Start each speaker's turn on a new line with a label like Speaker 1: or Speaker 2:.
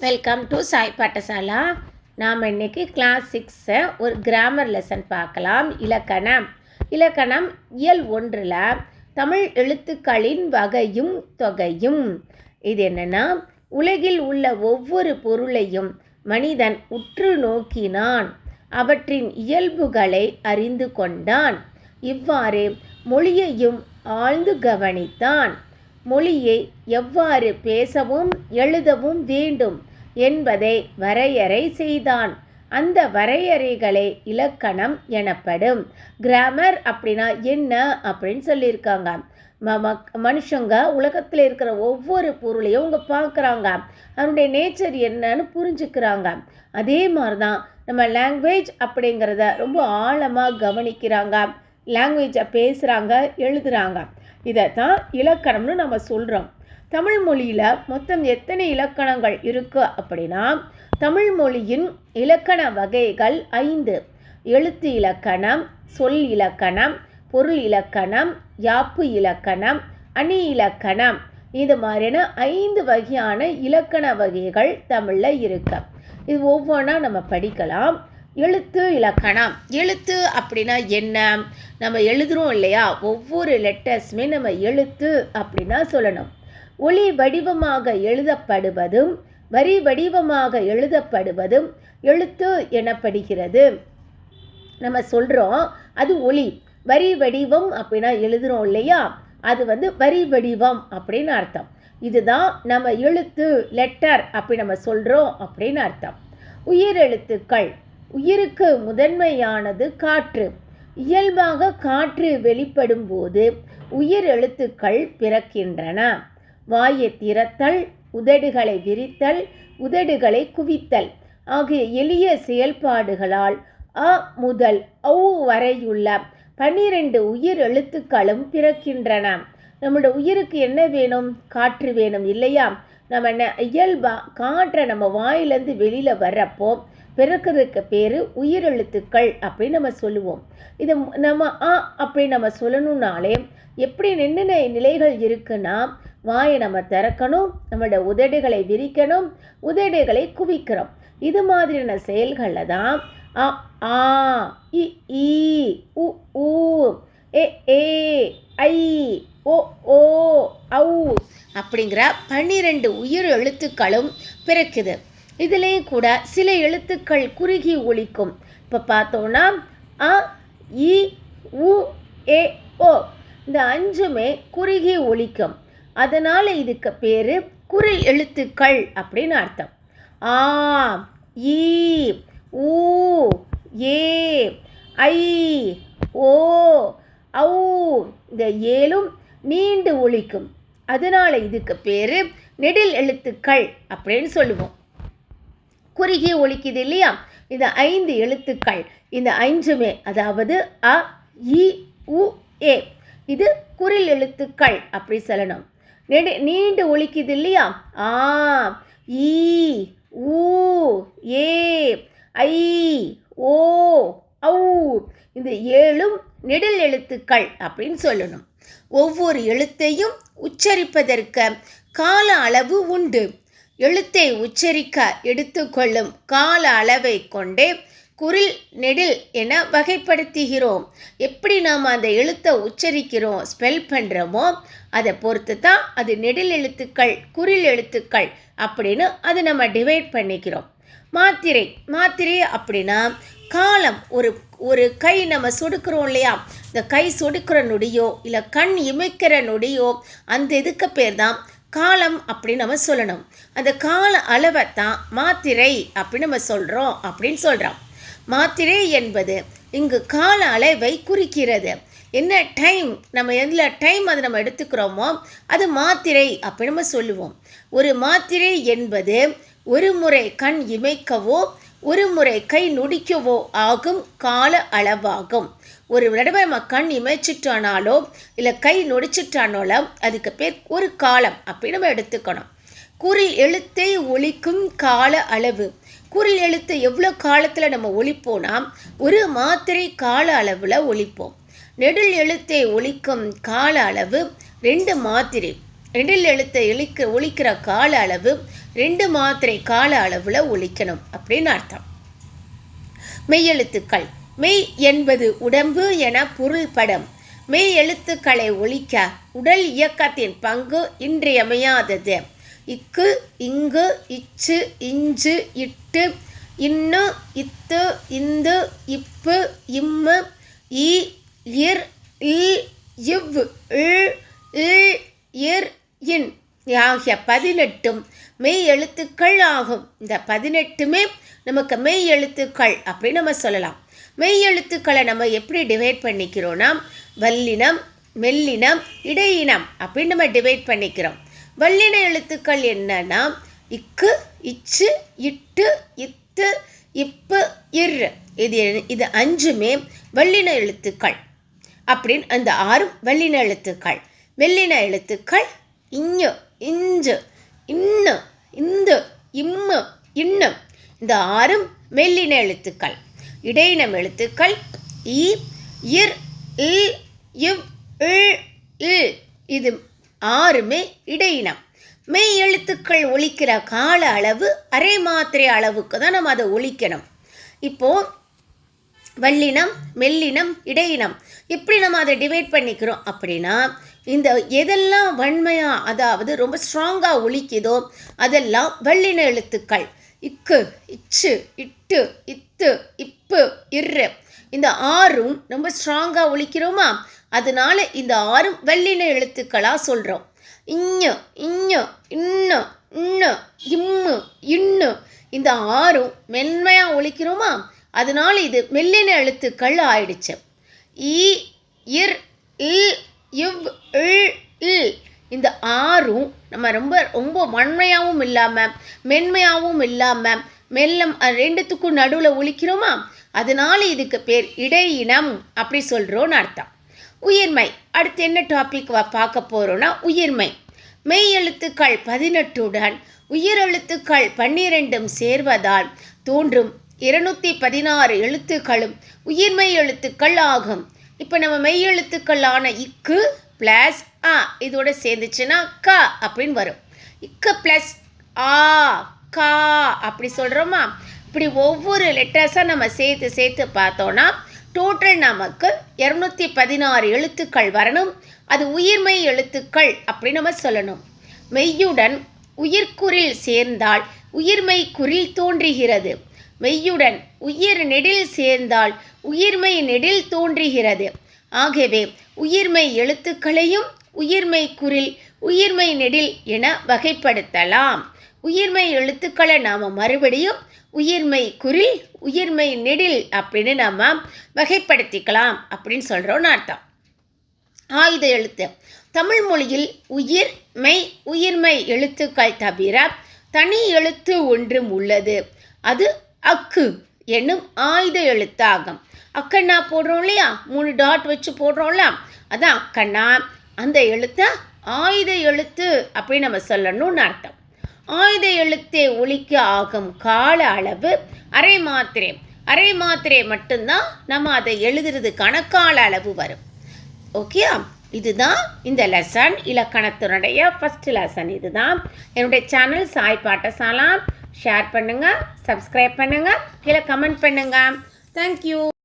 Speaker 1: Welcome to Sai பாட்டசாலா. நாம் இன்றைக்கி class 6 ஒரு கிராமர் லெசன் பார்க்கலாம். இலக்கணம் இயல் 1 தமிழ் எழுத்துக்களின் வகையும் தொகையும். இது என்னென்னா, உலகில் உள்ள ஒவ்வொரு பொருளையும் மனிதன் உற்று நோக்கினான், அவற்றின் இயல்புகளை அறிந்து கொண்டான். இவ்வாறு மொழியையும் ஆழ்ந்து கவனித்தான். மொழியை எவ்வாறு பேசவும் எழுதவும் வேண்டும் என்பதை வரையறை செய்தான். அந்த வரையறைகளை இலக்கணம் எனப்படும். கிராமர் அப்படின்னா என்ன அப்படின்னு சொல்லியிருக்காங்க. மனுஷங்க உலகத்தில் இருக்கிற ஒவ்வொரு பொருளையும் அவங்க பார்க்குறாங்க, அதனுடைய நேச்சர் என்னன்னு புரிஞ்சுக்கிறாங்க. அதே மாதிரி தான் நம்ம லாங்குவேஜ் அப்படிங்கிறத ரொம்ப ஆழமாக கவனிக்கிறாங்க, லாங்குவேஜை பேசுகிறாங்க, எழுதுகிறாங்க. இதை தான் இலக்கணம்னு நம்ம சொல்கிறோம். தமிழ் மொழியில் மொத்தம் எத்தனை இலக்கணங்கள் இருக்குது அப்படின்னா, தமிழ் மொழியின் இலக்கண வகைகள் 5. எழுத்து இலக்கணம், சொல் இலக்கணம், பொருள் இலக்கணம், யாப்பு இலக்கணம், அணி இலக்கணம். இது மாதிரியான 5 வகையான இலக்கண வகைகள் தமிழில் இருக்கு. இது ஒவ்வொன்றா நம்ம படிக்கலாம். எழுத்து இலக்கணம். எழுத்து அப்படின்னா என்ன? நம்ம எழுதுகிறோம் இல்லையா, ஒவ்வொரு லெட்டர்ஸுமே நம்ம எழுத்து அப்படின்னா சொல்லணும். ஒளி வடிவமாக எழுதப்படுவதும் வரி வடிவமாக எழுதப்படுவதும் எழுத்து எனப்படுகிறது. நம்ம சொல்கிறோம் அது ஒளி. வரி வடிவம் அப்படின்னா எழுதுகிறோம் இல்லையா, அது வரி வடிவம் அப்படின்னு அர்த்தம். இதுதான் நம்ம எழுத்து, லெட்டர் அப்படி நம்ம சொல்கிறோம் அப்படின்னு அர்த்தம். உயிரெழுத்துக்கள். உயிருக்கு முதன்மையானது காற்று. இயல்பாக காற்று வெளிப்படும் போது உயிர் எழுத்துக்கள் பிறக்கின்றன. வாயை திறத்தல், உதடுகளை விரித்தல், உதடுகளை குவித்தல் ஆகிய எளிய செயல்பாடுகளால் அ முதல் ஔ வரையுள்ள 12 உயிர் எழுத்துக்களும் பிறக்கின்றன. நம்மளோட உயிருக்கு என்ன வேணும்? காற்று வேணும் இல்லையா? நம்ம இயல்பாக காற்றை நம்ம வாயிலேருந்து வெளியில் வர்றப்போ பிறக்கிறதுக்கு பேர் உயிரெழுத்துக்கள் அப்படின்னு நம்ம சொல்லுவோம். இது நம்ம அப்படி நம்ம சொல்லணும்னாலே எப்படி என்னென்ன நிலைகள் இருக்குன்னா, வாயை நம்ம திறக்கணும், நம்மளோட உதடுகளை விரிக்கணும், உதடுகளை குவிக்கிறோம். இது மாதிரியான செயல்களில் தான் அ ஆ இ ஈ உ ஊ ஏ ஏ ஐ ஓ ஓ ஔ அப்படிங்கிற 12 உயிர் எழுத்துக்களும் பிறக்குது. இதுலேயும் கூட சில எழுத்துக்கள் குறுகி ஒலிக்கும். இப்போ பார்த்தோன்னா அ இ உ ஏ ஓ, இந்த 5மே குறுகி ஒலிக்கும். அதனால் இதுக்கு பேர் குரில் எழுத்துக்கள் அப்படின்னு அர்த்தம். ஆ ஈ ஊ ஏ ஐ ஓ ஔ, இந்த 7ம் நீண்டு ஒலிக்கும். அதனால் இதுக்கு பேர் நெடில் எழுத்துக்கள் அப்படின்னு சொல்லுவோம். குறுகிய ஒலிக்குது இல்லையா, இந்த 5 எழுத்துக்கள், இந்த 5மே அதாவது அ இ உ ஏ, இது குரில் எழுத்துக்கள் அப்படி சொல்லணும். நீண்டு ஒலிக்குது இல்லையா, ஆ ஈ ஊ ஏ ஐ ஓ ஔ, இந்த 7ம் நெடில் எழுத்துக்கள் அப்படின்னு சொல்லணும். ஒவ்வொரு எழுத்தையும் உச்சரிப்பதற்கு கால அளவு உண்டு. எழுத்தை உச்சரிக்க எடுத்துக்கொள்ளும் கால அளவை கொண்டே குரில் நெடில் என வகைப்படுத்துகிறோம். எப்படி நாம் அந்த எழுத்தை உச்சரிக்கிறோம், ஸ்பெல் பண்ணுறோமோ அதை பொறுத்து தான் அது நெடில் எழுத்துக்கள், குரில் எழுத்துக்கள் அப்படின்னு அதை நம்ம டிவைட் பண்ணிக்கிறோம். மாத்திரை அப்படின்னா காலம். ஒரு கை நம்ம சொடுக்கிறோம் இல்லையா, இந்த கை சொடுக்கிற நொடியோ இல்லை கண் இமைக்கிற நொடியோ அந்த இதுக்கு பேர் தான் காலம் அப்படின்னு நம்ம சொல்லணும். அந்த கால அளவை தான் மாத்திரை அப்படின்னு நம்ம சொல்கிறோம் அப்படின்னு சொல்கிறோம். மாத்திரை என்பது இங்கு கால அளவை குறிக்கிறது. என்ன டைம், நம்ம எந்த டைம் அதை நம்ம எடுத்துக்கிறோமோ அது மாத்திரை அப்படின்னு நம்ம சொல்லுவோம். ஒரு மாத்திரை என்பது ஒரு முறை கண் இமைக்கவோ ஒரு முறை கை நொடிக்கவோ ஆகும் கால அளவாகும். ஒரு தடவை நம்ம கண் இமைச்சிட்டானாலோ இல்லை கை நொடிச்சிட்டானாலோ அதுக்கு பேர் ஒரு காலம் அப்படின்னு நம்ம எடுத்துக்கணும். குரில் எழுத்தை ஒலிக்கும் கால அளவு. குரில் எழுத்து எவ்வளோ காலத்தில் நம்ம ஒலிப்போனா ஒரு மாத்திரை கால அளவில் ஒலிப்போம். நெடில் எழுத்தை ஒலிக்கும் கால அளவு 2 மாத்திரை. நெடில் எழுத்தை ஒலிக்கிற கால அளவு 2 மாத்திரை கால அளவில் ஒலிக்கணும் அப்படின்னு அர்த்தம். மெய்யெழுத்துக்கள். மெய் என்பது உடம்பு என பொருள்படும். மெய் எழுத்துக்களை ஒலிக்க உடல் இயக்கத்தின் பங்கு இன்றியமையாதது. இக்கு, இங்கு, இச்சு, இஞ்சு, இட்டு, இன்னு, இத்து, இந்து, இப்பு, இம்மு, ஈ, இர், இல், இவ், இல், இல், இர், இன் ஆகிய 18 மெய் எழுத்துக்கள் ஆகும். இந்த 18மே நமக்கு மெய் எழுத்துக்கள் அப்படின்னு நம்ம சொல்லலாம். மெய் எழுத்துக்களை நம்ம எப்படி டிவைட் பண்ணிக்கிறோன்னா வல்லினம், மெல்லினம், இடையினம் அப்படின்னு நம்ம டிவைட் பண்ணிக்கிறோம். வல்லின எழுத்துக்கள் என்னன்னா இக்கு, இச்சு, இட்டு, இத்து, இப்பு, இர். இது 5மே வல்லின எழுத்துக்கள் அப்படின்னு அந்த 6 வல்லின எழுத்துக்கள். மெல்லின எழுத்துக்கள் இஞ்சு, இஞ்சு, இன்னு, இந்து, இம்மு, இன்னு. இந்த 6 மெல்லின எழுத்துக்கள். இடையினம் எழுத்துக்கள் இ, இர், இல், இவ், இல், இல். இது 6மே இடையினம். மெய் எழுத்துக்கள் ஒலிக்கிற கால அளவு அரை மாத்திரை அளவுக்கு தான் நம்ம அதை ஒலிக்கணும். இப்போது வல்லினம், மெல்லினம், இடையினம் எப்படி நம்ம அதை டிவைட் பண்ணிக்கிறோம் அப்படின்னா இந்த எதெல்லாம் வன்மையாக அதாவது ரொம்ப ஸ்ட்ராங்காக ஒலிக்குதோ அதெல்லாம் வல்லின எழுத்துக்கள். இக்கு, இச்சு, இட்டு, இத்து, இப்பு, இரு. இந்த 6ம் ரொம்ப ஸ்ட்ராங்காக ஒலிக்கிறோமா, அதனால இந்த 6ம் வல்லின எழுத்துக்களாக சொல்கிறோம். இஞ்சு, இஞ்சு, இன்னு, இன்னு, இம்மு, இன்னு. இந்த 6ம் மென்மையாக ஒலிக்கிறோமா, அதனால இது மெல்லின எழுத்துக்கள் ஆயிடுச்சு. ஈ, இர், இல், இவ், இல், இல். இந்த 6ம் நம்ம ரொம்ப வன்மையாகவும் இல்லாமல் மென்மையாகவும் இல்லாமல் மெல்லம் 2த்துக்கும் நடுவில் ஒலிக்கிறோமா, அதனால இதுக்கு பேர் இடையினம் அப்படி சொல்கிறோன்னு அர்த்தம். உயிர்மை. அடுத்து என்ன டாபிக் பார்க்க போகிறோன்னா உயிர்மை. மெய் எழுத்துக்கள் 18உடன் உயிரெழுத்துக்கள் 12ம் சேர்வதால் தோன்றும் 216 எழுத்துக்களும் உயிர்மை எழுத்துக்கள் ஆகும். இப்போ நம்ம மெய் எழுத்துக்களான இக்கு ப்ளஸ் ஆ இதோட சேர்ந்துச்சுன்னா க அப்படின்னு வரும். இக்கு ப்ளஸ் ஆ, கா அப்படி சொல்கிறோமா. இப்படி ஒவ்வொரு லெட்டர்ஸாக நம்ம சேர்த்து பார்த்தோன்னா டோட்டல் நமக்கு 216 எழுத்துக்கள் வரணும். அது உயிர்மை எழுத்துக்கள் அப்படி நம்ம சொல்லணும். மெய்யுடன் உயிர்க்குறில் சேர்ந்தால் உயிர்மை குறில் தோன்றுகிறது. மெய்யுடன் உயிர் நெடில் சேர்ந்தால் உயிர்மை நெடில் தோன்றுகிறது. ஆகவே உயிர்மை எழுத்துக்களையும் உயிர்மை குறில், உயிர்மை நெடில் என வகைப்படுத்தலாம். உயிர்மை எழுத்துக்களை நாம் மறுபடியும் உயிர்மை குறில், உயிர்மை நெடில் அப்படின்னு நம்ம வகைப்படுத்திக்கலாம் அப்படின்னு சொல்கிறோன்னு அர்த்தம். ஆயுத எழுத்து. தமிழ் மொழியில் உயிர், மெய், உயிர்மை எழுத்துக்கள் தவிர தனி எழுத்து ஒன்றும் உள்ளது. அது அக்கு என்னும் ஆயுத எழுத்தாகும். அக்கண்ணா போடுறோம் இல்லையா, 3 டாட் வச்சு போடுறோம்ல, அதான் அக்கண்ணா. அந்த எழுத்தை ஆயுத எழுத்து அப்படின்னு நம்ம சொல்லணும்னு அர்த்தம். ஆயுத எழுத்தை ஒலிக்க ஆகும் கால அளவு அரை மாத்திரை. அரை மாத்திரை மட்டும்தான் நம்ம அதை எழுதுறதுக்கான கால அளவு வரும். ஓகே, இதுதான் இந்த லெசன், இலக்கணத்தினுடைய ஃபஸ்ட் லெசன். இதுதான் என்னுடைய சேனல் சாய் பாட்டசாலா. ஷேர் பண்ணுங்கள், சப்ஸ்கிரைப் பண்ணுங்கள், கீழே கமெண்ட் பண்ணுங்கள். தேங்க்யூ.